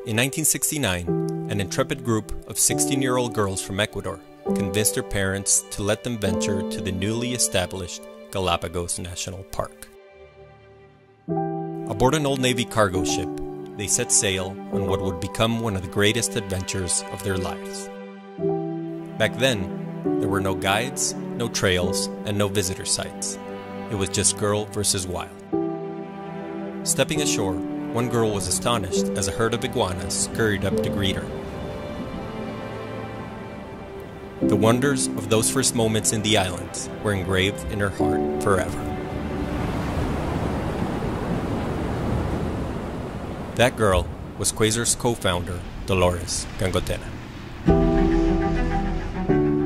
In 1969, an intrepid group of 16-year-old girls from Ecuador convinced their parents to let them venture to the newly established Galapagos National Park. Aboard an Old Navy cargo ship, they set sail on what would become one of the greatest adventures of their lives. Back then, there were no guides, no trails, and no visitor sites. It was just girl versus wild. Stepping ashore, one girl was astonished as a herd of iguanas scurried up to greet her. The wonders of those first moments in the islands were engraved in her heart forever. That girl was Quasar's co-founder, Dolores Gangotena.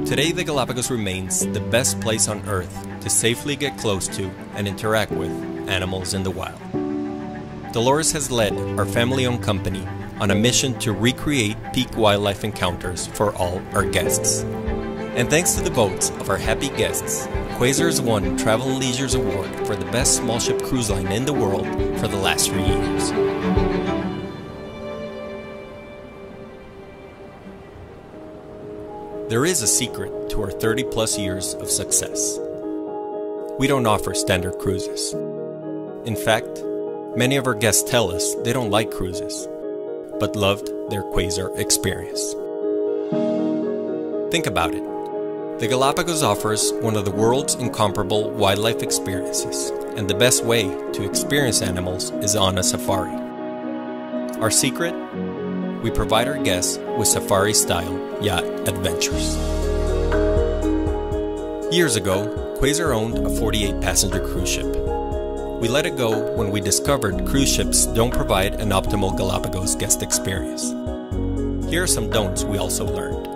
Today, the Galapagos remains the best place on Earth to safely get close to and interact with animals in the wild. Dolores has led our family-owned company on a mission to recreate peak wildlife encounters for all our guests. And thanks to the votes of our happy guests, Quasar has won Travel + Leisure's award for the best small ship cruise line in the world for the last 3 years. There is a secret to our 30-plus years of success. We don't offer standard cruises. In fact, many of our guests tell us they don't like cruises, but loved their Quasar experience. Think about it. The Galapagos offers one of the world's incomparable wildlife experiences, and the best way to experience animals is on a safari. Our secret? We provide our guests with safari-style yacht adventures. Years ago, Quasar owned a 48-passenger cruise ship. We let it go when we discovered cruise ships don't provide an optimal Galapagos guest experience. Here are some don'ts we also learned.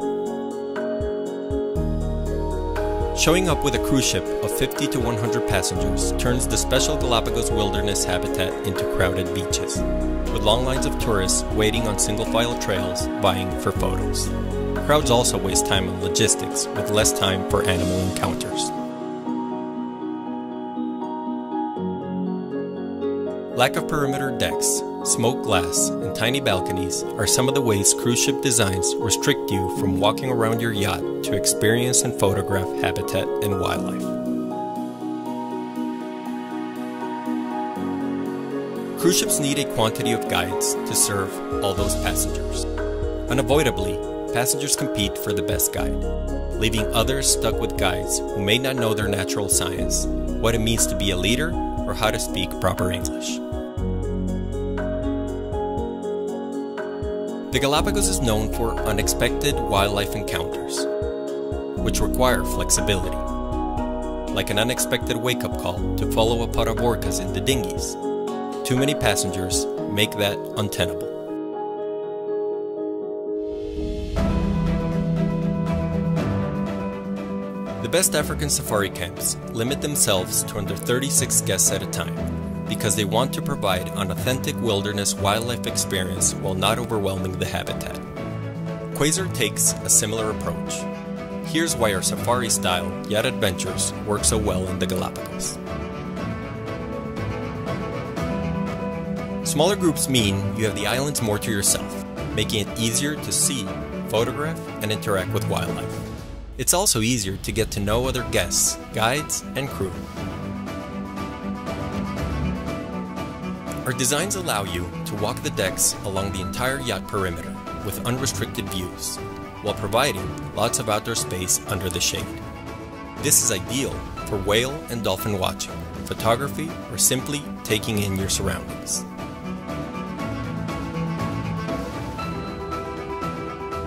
Showing up with a cruise ship of 50 to 100 passengers turns the special Galapagos wilderness habitat into crowded beaches, with long lines of tourists waiting on single-file trails vying for photos. Crowds also waste time on logistics, with less time for animal encounters. Lack of perimeter decks, smoked glass, and tiny balconies are some of the ways cruise ship designs restrict you from walking around your yacht to experience and photograph habitat and wildlife. Cruise ships need a quantity of guides to serve all those passengers. Unavoidably, passengers compete for the best guide, leaving others stuck with guides who may not know their natural science, what it means to be a leader, or how to speak proper English. The Galapagos is known for unexpected wildlife encounters, which require flexibility, like an unexpected wake-up call to follow a pod of orcas in the dinghies. Too many passengers make that untenable. The best African safari camps limit themselves to under 36 guests at a time because they want to provide an authentic wilderness wildlife experience while not overwhelming the habitat. Quasar takes a similar approach. Here's why our safari-style yacht adventures work so well in the Galapagos. Smaller groups mean you have the islands more to yourself, making it easier to see, photograph, and interact with wildlife. It's also easier to get to know other guests, guides, and crew. Our designs allow you to walk the decks along the entire yacht perimeter with unrestricted views, while providing lots of outdoor space under the shade. This is ideal for whale and dolphin watching, photography, or simply taking in your surroundings.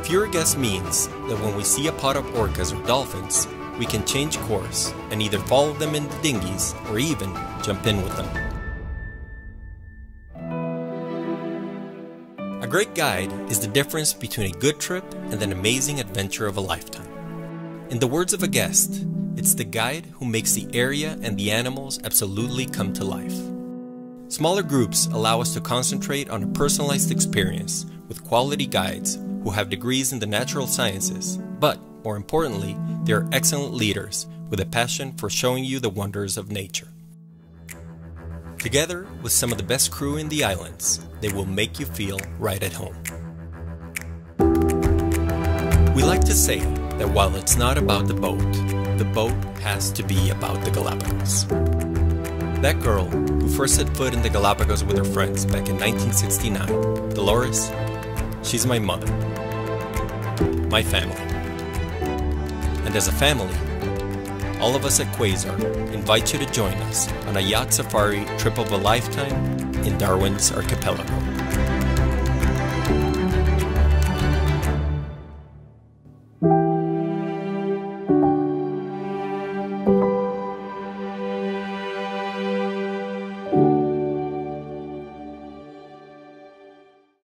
Fewer guests means that when we see a pod of orcas or dolphins, we can change course and either follow them in the dinghies or even jump in with them. A great guide is the difference between a good trip and an amazing adventure of a lifetime. In the words of a guest, it's the guide who makes the area and the animals absolutely come to life. Smaller groups allow us to concentrate on a personalized experience with quality guides who have degrees in the natural sciences, but, more importantly, they are excellent leaders with a passion for showing you the wonders of nature. Together with some of the best crew in the islands, they will make you feel right at home. We like to say that while it's not about the boat has to be about the Galapagos. That girl who first set foot in the Galapagos with her friends back in 1969, Dolores, she's my mother, my family. And as a family, all of us at Quasar invite you to join us on a yacht safari trip of a lifetime in Darwin's archipelago.